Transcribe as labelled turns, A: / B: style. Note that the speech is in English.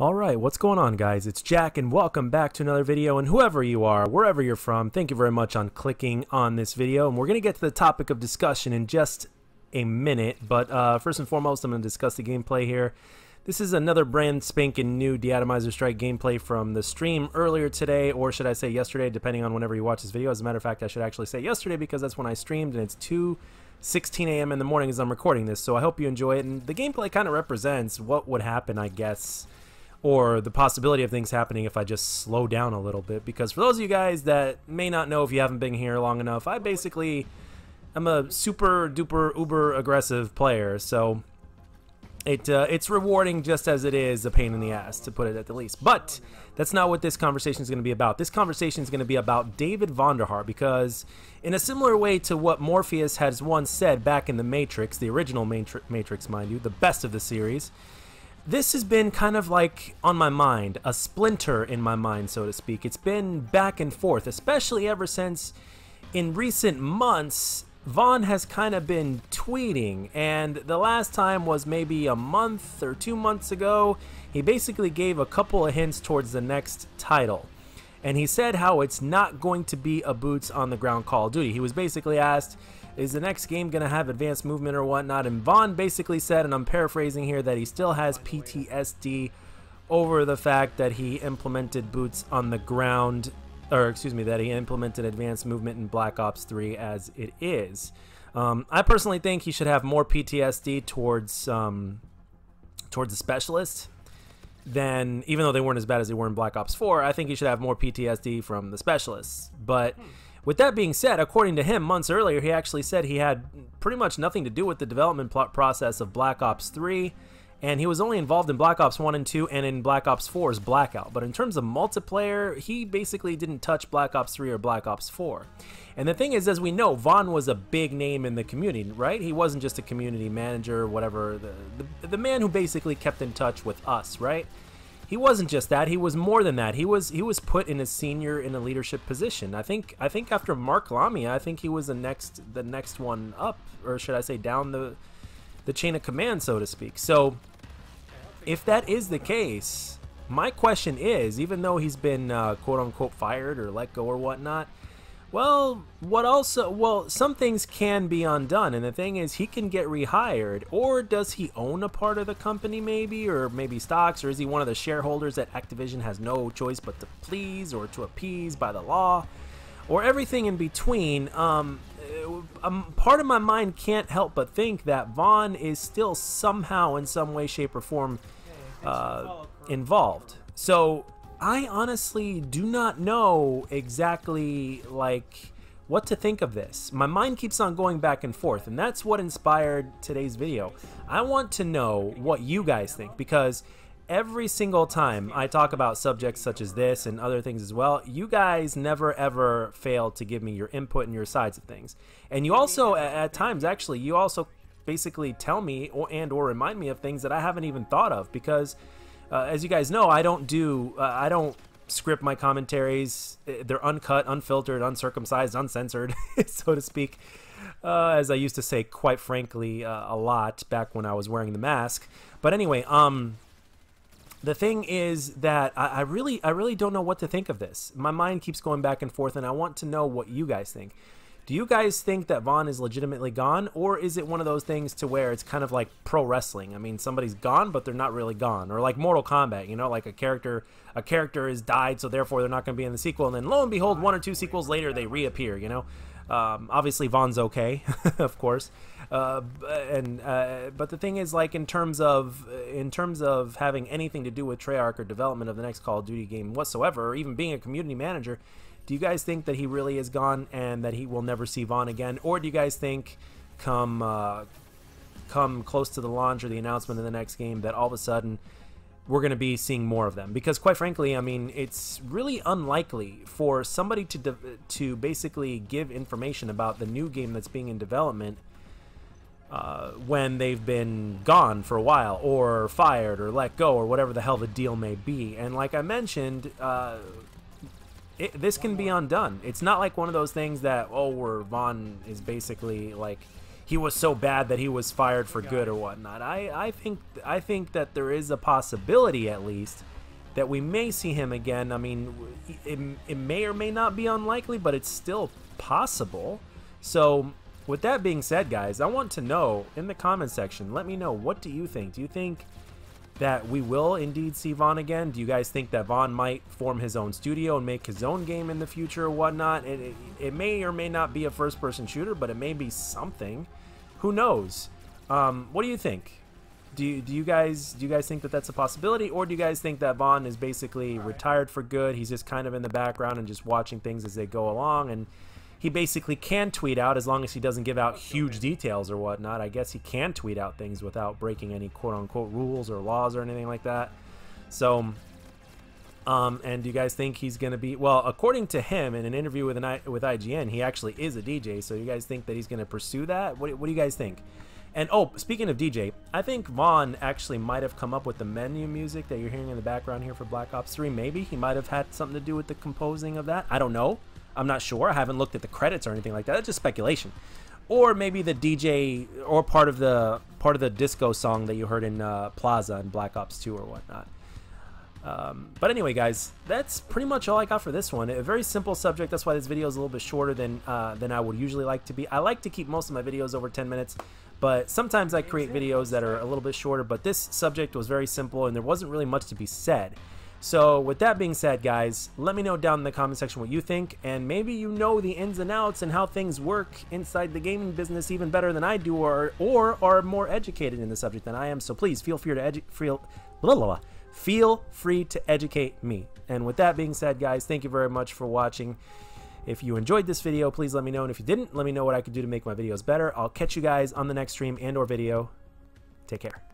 A: Alright, what's going on, guys? It's Jack and welcome back to another video, and whoever you are, wherever you're from, thank you very much on clicking on this video, and we're going to get to the topic of discussion in just a minute, but first and foremost I'm going to discuss the gameplay here. This is another brand spanking new Deatomizer Strike gameplay from the stream earlier today, or should I say yesterday, depending on whenever you watch this video. As a matter of fact, I should actually say yesterday because that's when I streamed, and it's 2:16 a.m. in the morning as I'm recording this, so I hope you enjoy it, and the gameplay kind of represents what would happen, I guess, or the possibility of things happening if I just slow down a little bit. Because for those of you guys that may not know, if you haven't been here long enough, I'm a super duper uber aggressive player, so it's rewarding just as it is a pain in the ass, to put it at the least. But that's not what this conversation is going to be about. This conversation is going to be about David Vonderhaar, because in a similar way to what Morpheus has once said back in the Matrix, the original Matrix, mind you, the best of the series, this has been kind of like on my mind, a splinter in my mind, so to speak. It's been back and forth, especially ever since in recent months, Vahn has kind of been tweeting, and the last time was maybe a month or 2 months ago. He basically gave a couple of hints towards the next title, and he said how it's not going to be a boots on the ground Call of Duty. He was basically asked, is the next game going to have advanced movement or whatnot? And Vahn basically said, and I'm paraphrasing here, that he still has PTSD over the fact that he implemented boots on the ground, or excuse me, that he implemented advanced movement in Black Ops 3 as it is. I personally think he should have more PTSD towards the specialists than, even though they weren't as bad as they were in Black Ops 4, I think he should have more PTSD from the specialists. But with that being said, according to him, months earlier, he actually said he had pretty much nothing to do with the development process of Black Ops 3, and he was only involved in Black Ops 1 and 2 and in Black Ops 4's Blackout. But in terms of multiplayer, he basically didn't touch Black Ops 3 or Black Ops 4. And the thing is, as we know, Vahn was a big name in the community, right? He wasn't just a community manager or whatever, the man who basically kept in touch with us, right? He wasn't just that. He was more than that. He was put in a leadership position. I think after Mark Lamia, I think he was the next one up, or should I say down the chain of command, so to speak. So if that is the case, my question is, even though he's been quote unquote fired or let go or whatnot, well, some things can be undone, and the thing is, he can get rehired, or does he own a part of the company maybe, or maybe stocks, or is he one of the shareholders that Activision has no choice but to please or to appease by the law, or everything in between? Part of my mind can't help but think that Vahn is still somehow, in some way, shape, or form involved. So I honestly do not know exactly what to think of this. My mind keeps on going back and forth, and that's what inspired today's video. I want to know what you guys think, because every single time I talk about subjects such as this and other things as well, you guys never ever fail to give me your input and your sides of things. And you also, at times actually, you also basically tell me or remind me of things that I haven't even thought of, because as you guys know, I don't script my commentaries. They're uncut, unfiltered, uncircumcised, uncensored, so to speak, as I used to say, quite frankly, a lot back when I was wearing the mask. But anyway, the thing is that I really don't know what to think of this. My mind keeps going back and forth, and I want to know what you guys think. Do you guys think that Vahn is legitimately gone, or is it one of those things to where it's kind of like pro wrestling? I mean, somebody's gone, but they're not really gone. Or like Mortal Kombat, you know, like a character has died, so therefore they're not going to be in the sequel, and then lo and behold, 1 or 2 sequels later, they reappear, you know? Obviously, Vaughn's okay, of course. But the thing is, like, in terms of having anything to do with Treyarch or development of the next Call of Duty game whatsoever, or even being a community manager, do you guys think that he really is gone and that he will never see Vahn again? Or do you guys think come close to the launch or the announcement of the next game that all of a sudden we're going to be seeing more of them? Because quite frankly, I mean, it's really unlikely for somebody to basically give information about the new game that's being in development when they've been gone for a while, or fired, or let go, or whatever the hell the deal may be. And like I mentioned, this can be undone. It's not like one of those things that, oh, where Vahn is basically like, he was so bad that he was fired for good or whatnot. I think that there is a possibility, at least, that we may see him again. I mean, it may or may not be unlikely, but it's still possible. So with that being said, guys, I want to know in the comment section, let me know, what do you think? Do you think that we will indeed see Vahn again? Do you guys think that Vahn might form his own studio and make his own game in the future or whatnot? It may or may not be a first-person shooter, but it may be something. Who knows? What do you think? Do you guys think that that's a possibility, or do you guys think that Vahn is basically retired for good? He's just kind of in the background and just watching things as they go along, and he basically can tweet out as long as he doesn't give out huge details or whatnot. I guess he can tweet out things without breaking any quote-unquote rules or laws or anything like that. So, and do you guys think he's going to be... Well, according to him, in an interview with IGN, he actually is a DJ. So you guys think that he's going to pursue that? What do you guys think? And, oh, speaking of DJ, I think Vahn actually might have come up with the menu music that you're hearing in the background here for Black Ops 3. Maybe he might have had something to do with the composing of that. I don't know. I'm not sure. I haven't looked at the credits or anything like that. That's just speculation. Or maybe the DJ or part of the disco song that you heard in Plaza in Black Ops 2 or whatnot. But anyway, guys, that's pretty much all I got for this one. A very simple subject. That's why this video is a little bit shorter than I would usually like to be. I like to keep most of my videos over 10 minutes, but sometimes I create videos that are a little bit shorter. But this subject was very simple, and there wasn't really much to be said. So with that being said, guys, let me know down in the comment section what you think, and maybe you know the ins and outs and how things work inside the gaming business even better than I do, or are more educated in the subject than I am. So please feel free to feel free to educate me. And with that being said, guys, thank you very much for watching. If you enjoyed this video, please let me know, and if you didn't, let me know what I could do to make my videos better. I'll catch you guys on the next stream and or video. Take care.